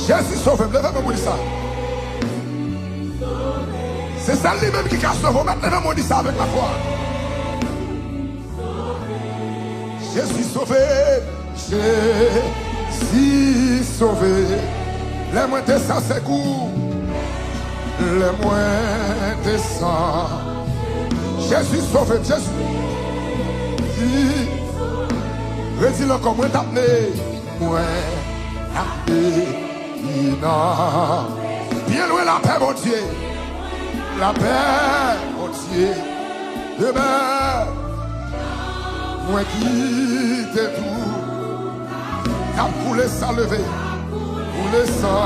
Jésus sauve, levez-moi pour dire ça. C'est ça lui-même qui a sauvé. Maintenant, levez-moi dire ça avec la foi. Je suis sauvé, Jésus sauvé. Les moins de ça, c'est court. Les moins de ça. Jésus sauvé, Jésus. Redis-le comme moi t'appelé. Moi t'appelé. Bien loin la paix, mon Dieu. La paix, mon Dieu. Demain. Moi quitte tout, t'as coulé ça levé, coulé ça.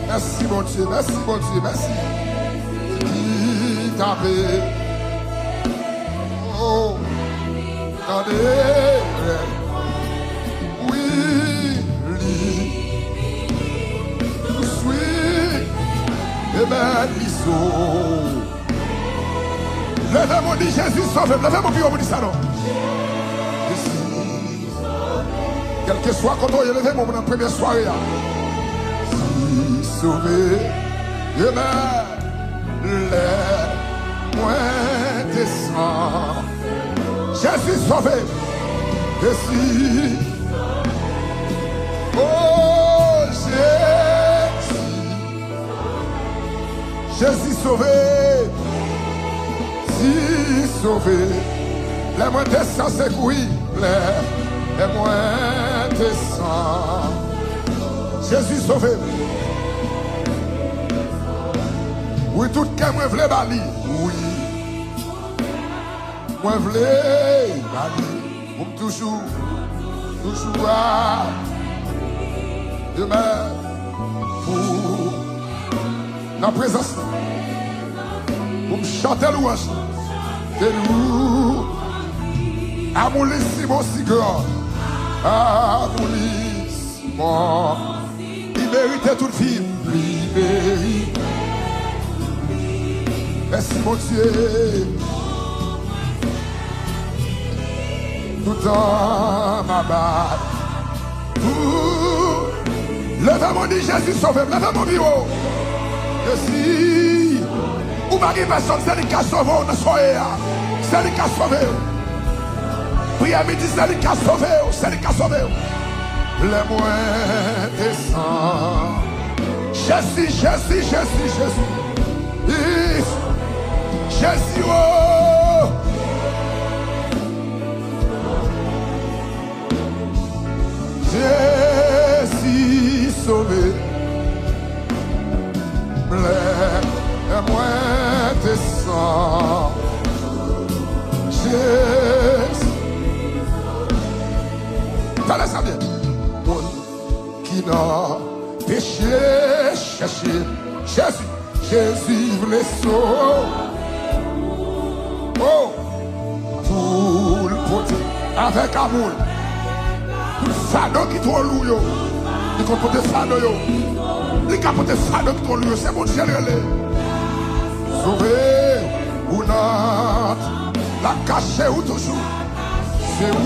Merci mon Dieu, merci mon Dieu, merci. Qui t'a fait, oh, attendez, oui, tout suit, et ben, l'issue. Levez-moi dit Jésus sauve. Levez-moi puis on me dit ça non. Quel que soit quand on est levé, mon dans la première soirée. Si sauvé, demain, les moins descend. Jésus sauvé. Jésus. Oh Jésus. Jésus sauvé. Si sauvé, les moins descend, c'est oui, les moins descend. Jésus sauvé. Oui, tout le monde voulait bali. Oui, moi voulais bali. Pour toujours à demain pour la présence. Pour me chanter louange. C'est nous. Amoulissimo Sigor. Amoulissimo. Il méritait toute vie. Il mérite. Merci mon Dieu. Tout en ma barre. Levez-moi dit Jésus sauvé. Levez-moi bureau. Je suis. Ou pas personne, c'est lui qui a sauvé, c'est lui qui a sauvé. Prière midi, c'est lui qui a sauvé, c'est lui qui a sauvé. Les moins descendent. Jésus. Jésus, oh. Jésus sauvé. Les moins descend. Jésus. T'as ça bien. Qui n'a péché, cherché. Jésus voulait sauver. Oh, pour le porter avec amour. Tout le fardeau qui te loue. Il peut porter fardeau. Il peut porter fardeau qui te loue. C'est mon Dieu. Sauvé ou not, la cacher ou toujours, c'est où,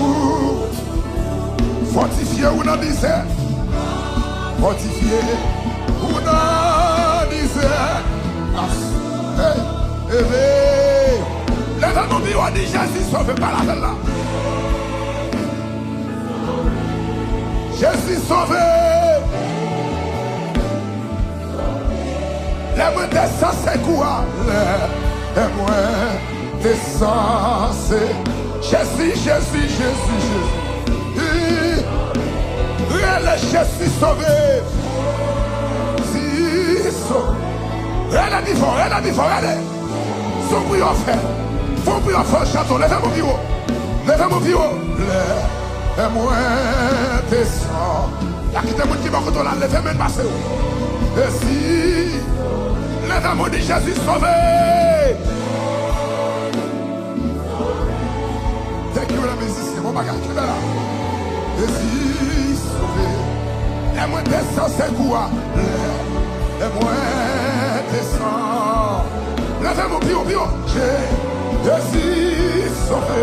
fortifié ou non disait, fortifié ou non disait, les gens nous disent, on dit Jésus sauvé par la là. Jésus sauvé. Les moins descend, c'est quoi? Les moins descend, c'est Jésus. Réel Jésus sauvé. Si sauvé. Réel est différent, regardez. Son bruit en fait. Faut bruit en fait, château. Levez mon bureau. Les moins descend. Il y a qui te montre qui va contre la levez même passer. Et si levez-moi dit Jésus sauvé. Dès qu'il y a la musique, mon bagage qui est là. Jésus sauvé. Les moins descend, c'est quoi? Les moins descend. Levez-moi bio. Jésus sauvé.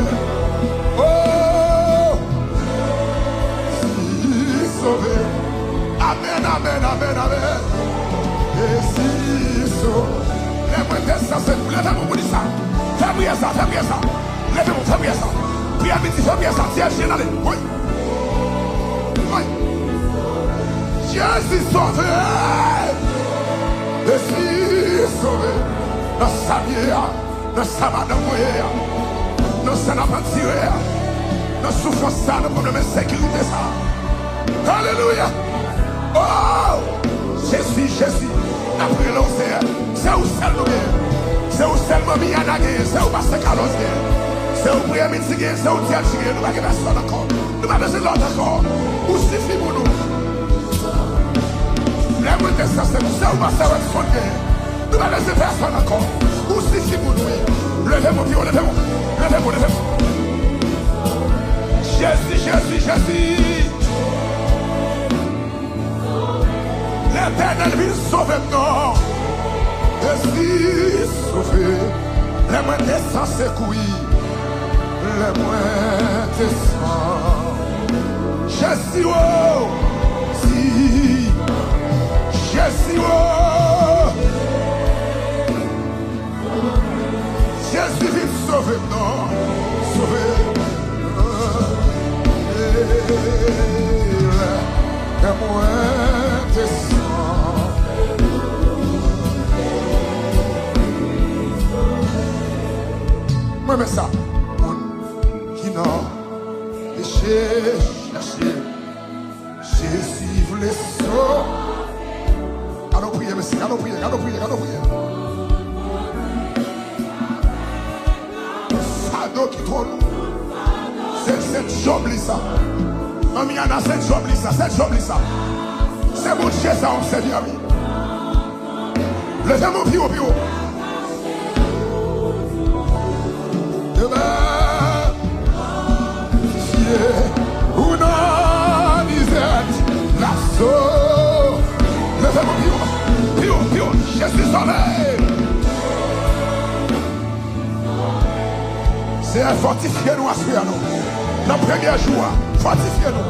Oh, Jésus sauvé. Amen, amen, amen, amen. Et si so, lève-moi tes sens, lève-moi pour dire ça. Fais prier ça, fais prier ça. Lève-moi, fais prier ça. Priez à midi, fais prier ça. Tiens, viens aller. Oui. Oui. Jésus sauvé. Et si sauvé. Dans sa vie, dans sa main d'envoyer, dans sa main de tirer, dans souffrance, ça, dans problème de sécurité, ça. Alléluia. Oh, Jésus, Jésus, après l'océan, c'est où seul nous est, c'est où seulement Miana est, c'est où Pasteur Carlos est, c'est où Prière Midi est, c'est où Dieu est, nous n'avons pas personne encore, nous n'avons pas besoin de l'autre encore, où suffit pour nous. Les mots de ça, c'est où Pasteur Watson est, nous n'avons pas besoin de personne encore, où suffit pour nous. Levez-moi, levez-moi, levez-moi, levez-moi. Jésus, Jésus, Jésus. L'Éternel vient sauver nous. Et si sauver, les moins descendent secourir, les moins descendent. Jésus, oh, si, Jésus, oh, Jésus vient sauver nous, sauver. Les moins descendent. Moi, mais ça, qui n'a péché, cherché, Jésus voulait sauver. Allons prier, monsieur, allons prier, allons prier, allons prier. Fado qui trône, c'est cette job, ça. Non, mais il y en a cette job, ça, cette job, ça. C'est mon Dieu, ça, on s'est dit à lui. Levez-moi, pio, pio. Una disette la so. Levez-moi, pio, pio, pio. Jésus sauvé. C'est un fortifié nous à suivre nous. Le premier jour, fortifié nous.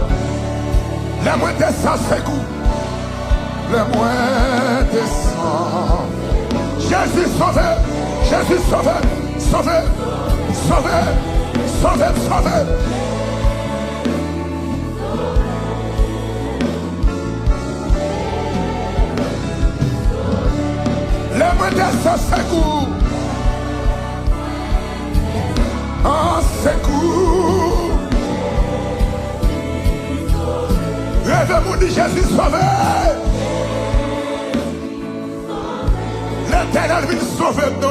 Les moins descendent, c'est goût. Les moins descendent. Jésus sauvé. Jésus sauvé. Sauvé. Sauvé. Sauvé. Sauvé. Les moins descendent, c'est goût. En secours. Rêvez-vous de Jésus sauvé. L'Éternel vient sauver nous.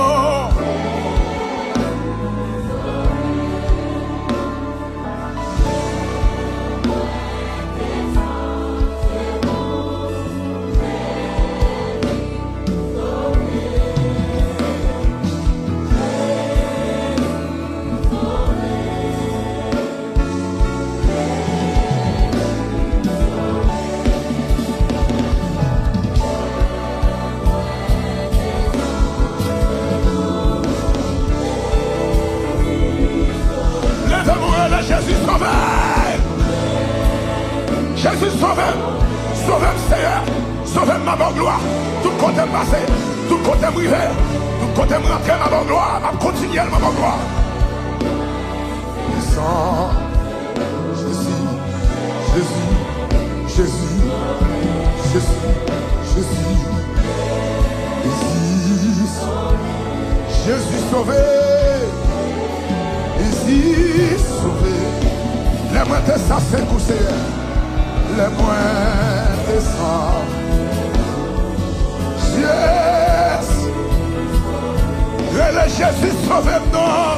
Jésus sauvé. Jésus sauvé. Sauvé Seigneur. Sauvé ma bonne gloire. Tout côté passé. Tout côté privé. Tout côté rentré ma bonne gloire. Ma continuelle ma bonne gloire. Descends. Jésus. Jésus. Jésus. Jésus. Jésus. Jésus sauvé. Ici sauvé, les moins descendent, c'est couché, les moins descendent. Jésus, le Jésus sauvé, non.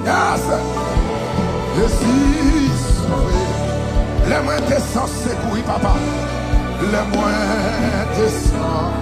Yes, Jésus sauvé, les moins descendent, c'est couché, papa, les moins descendent.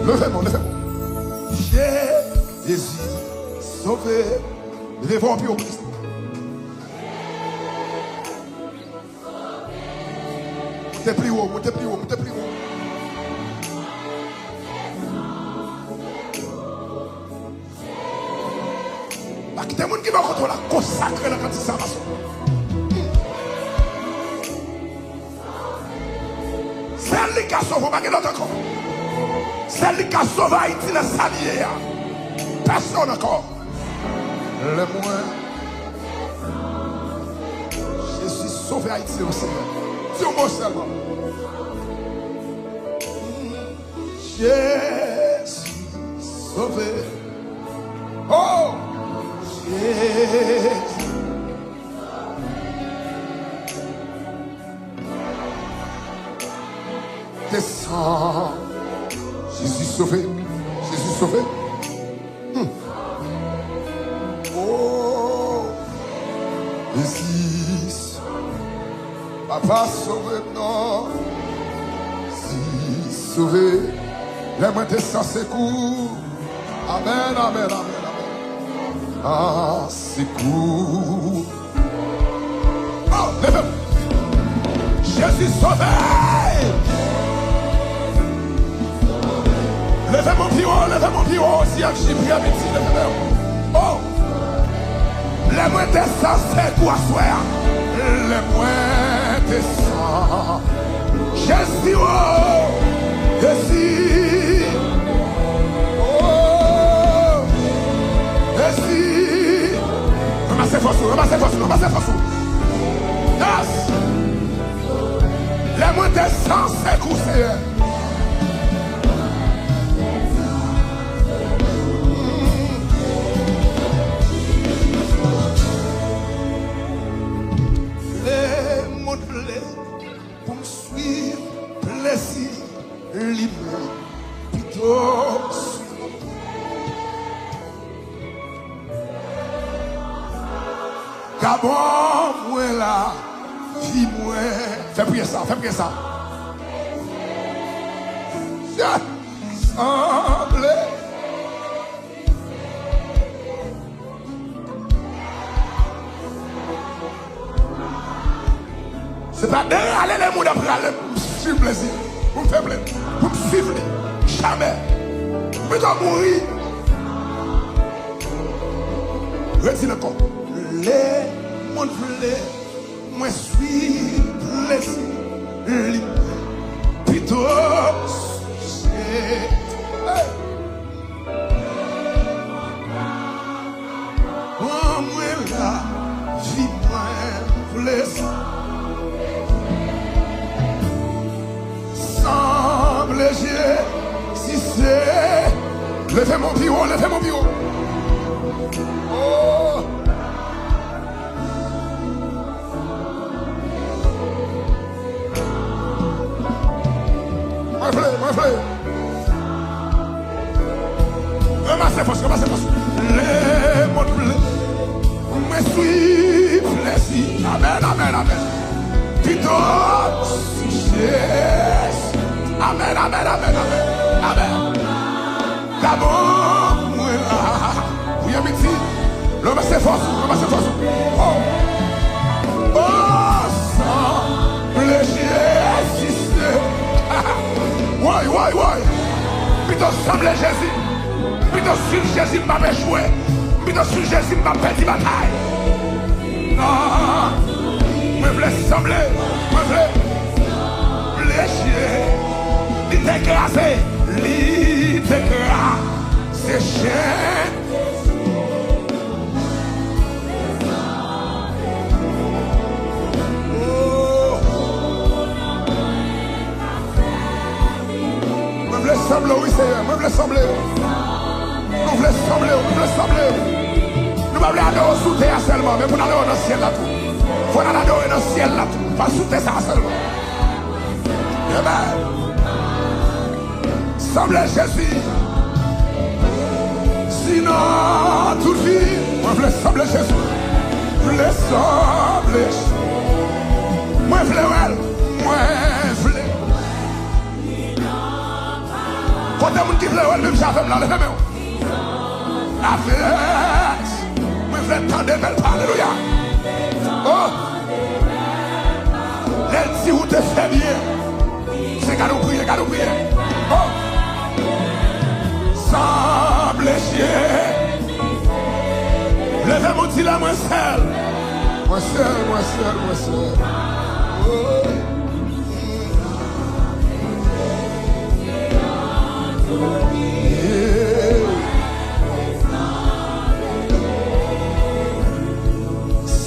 Levez-moi, levez-moi. Jésus, sauvé. Levez-vous en pied au Christ. Montez plus haut, montez plus haut, montez plus haut. Parce que des gens qui vont contrôler, consacrer la quantité de salvation. C'est lui qui a sauvé, pas que d'autres encore. C'est lui qui a sauvé Haïti dans sa vie. Personne encore. Le moins. Je suis sauvé Haïti au Seigneur. C'est un mot seulement. Jésus sauvé. Oh! Jésus. Descends. Jésus sauvé. Jésus sauvé. Oh. Jésus. Papa sauvé. Non. Si sauvé. Les mains descendent ses coups. Amen, amen, amen, amen. Ah, c'est cool. Oh, levez-vous. Jésus sauvé. Levez mon pied, levez mon pied. Si j'ai pris avec ici, levez-vous. Oh, les moins descendent, c'est quoi, soir? Les moins descendent. Jésus, oh, Jésus. Oh, Jésus. Ramassez force, ramassez force, ramassez force. Yes. Les moins descendent, c'est quoi, c'est? Pour me suivre, plaisir, libre, plutôt. Gabon, moi là, vie moi. Fais prier ça, fais prier ça. Semble. C'est pas d'aller les mots d'après aller pour me suivre plaisir, pour me faire plaisir, pour me suivre. Jamais. Mais t'as mourir. Retire le corps. Les mondes voulaient, moi suis plaisir, libre. Plutôt, c'est. Oh, moi là, vie, moi, plaisir. Léger, si c'est. Levez mon bureau, levez mon bureau. Oh. Moi frère. Ramassez force, ramassez force. Les mots de me suis plaisir. Amen, amen, amen. Plutôt, si c'est. Amen, amen, amen, amen, amen. D'abord, moi là, vous y avez dit, le masse force, Oh, oh, sans léger, si c'est. Ouais. Plutôt semble Jésus. Plutôt sur Jésus m'a échoué. Plutôt sur Jésus m'a perdu bataille. Non, me voulais sembler, me voulais léger. L'écrasé, c'est chien. Me voulais sembler, oui Seigneur, me voulais sembler. Nous voulons sembler, nous voulons adorer sous terre seulement, mais pour aller dans le ciel là tout. Il faut aller adorer dans le ciel là tout, pas sous terre ça seulement. Amen. Semblez Jésus. Sinon, toute vie, moi je veux sembler Jésus. Je veux sembler. Moi je veux, moi je veux. Côté moun qui veut, même j'avais là, levez-moi. Avec, moi je vais tendre belle parole, alléluia. Oh, les si vous te fait bien, c'est qu'à nous prier, Oh, semble chier. Levez-moi, dis là, moi seul. Moi seul. Oh.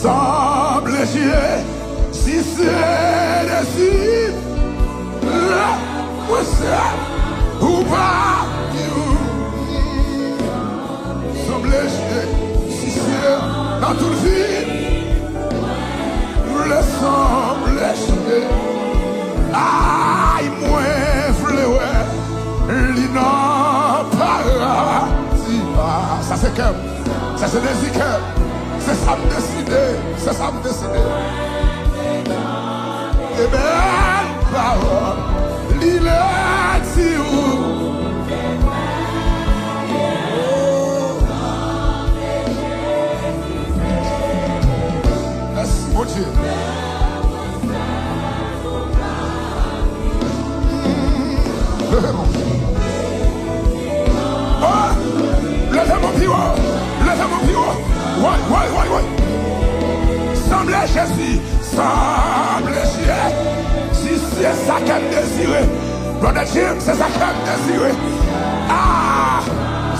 Semble chier, si c'est décide, là, moi seul, ou pas, semble chier, si c'est dans toute vie, le semble chier, aïe, moins fleué, l'inappareil, ça c'est comme, ça c'est des cœurs. C'est ça me décider, Et belle parole, l'île si où. Merci mon Dieu. Levez mon pied. Ouais. Semble Jésus, si c'est ça qu'elle désire. Brother Jim, c'est ça qu'elle désire. Ah,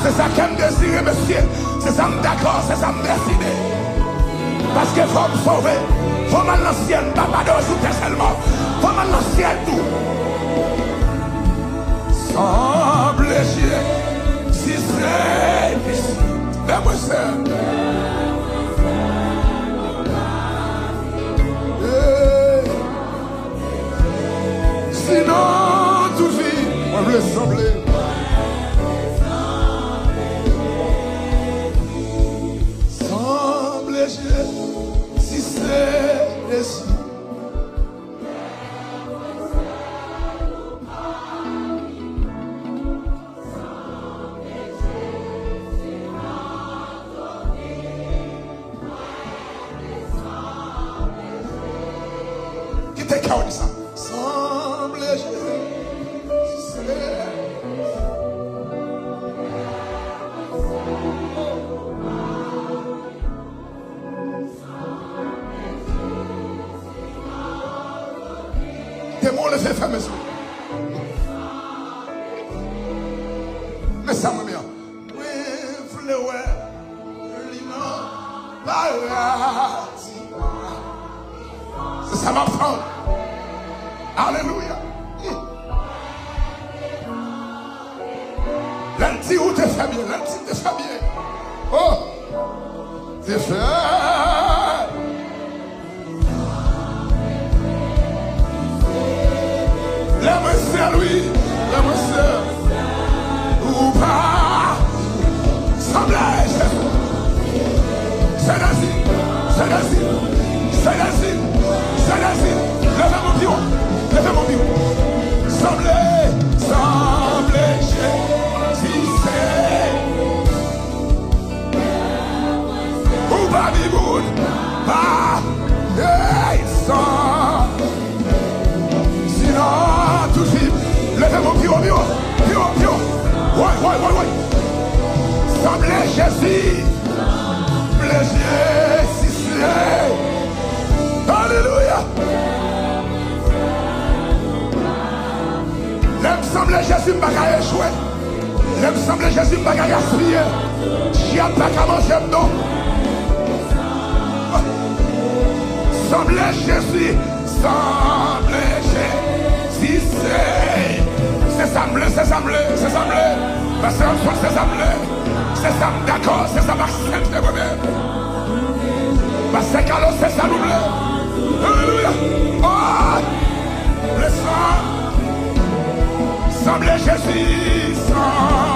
c'est ça qu'elle désire, monsieur. C'est ça, d'accord, c'est ça me décider. Parce qu'il faut me sauver. Faut mal l'ancienne, papa d'aujourd'hui seulement. Faut mal l'ancienne tout. Semble Jésus, si c'est ici. Moi seul. Sinon, tout vit, moi je vais sembler. Semble, si c'est ici. Semble démon le fait faire mes yeux. Mais ça me met. C'est ça ma femme. Alléluia. Lundi où t'es fait bien, Oh, t'es fait. La monsieur, lui, la monsieur. Ou pas. Semblage. C'est Levez mon bureau. Semblez, si c'est. Ou pas biboun. Pas. Hey, sans. Sinon, tout de suite. Levez mon bureau. Ouais. Semblez Jésus. Si c'est. Alléluia. L'aime semble Jésus m'a échoué. L'aime semble Jésus m'a gaspillé. J'ai pas qu'à manger non. Semble Jésus. Si c'est semblé. Parce que c'est semblé. C'est ça d'accord, c'est ça m'accepte moi-même. Parce que alors c'est ça nous. Alléluia. Oh, le sang. Semble Jésus, sang.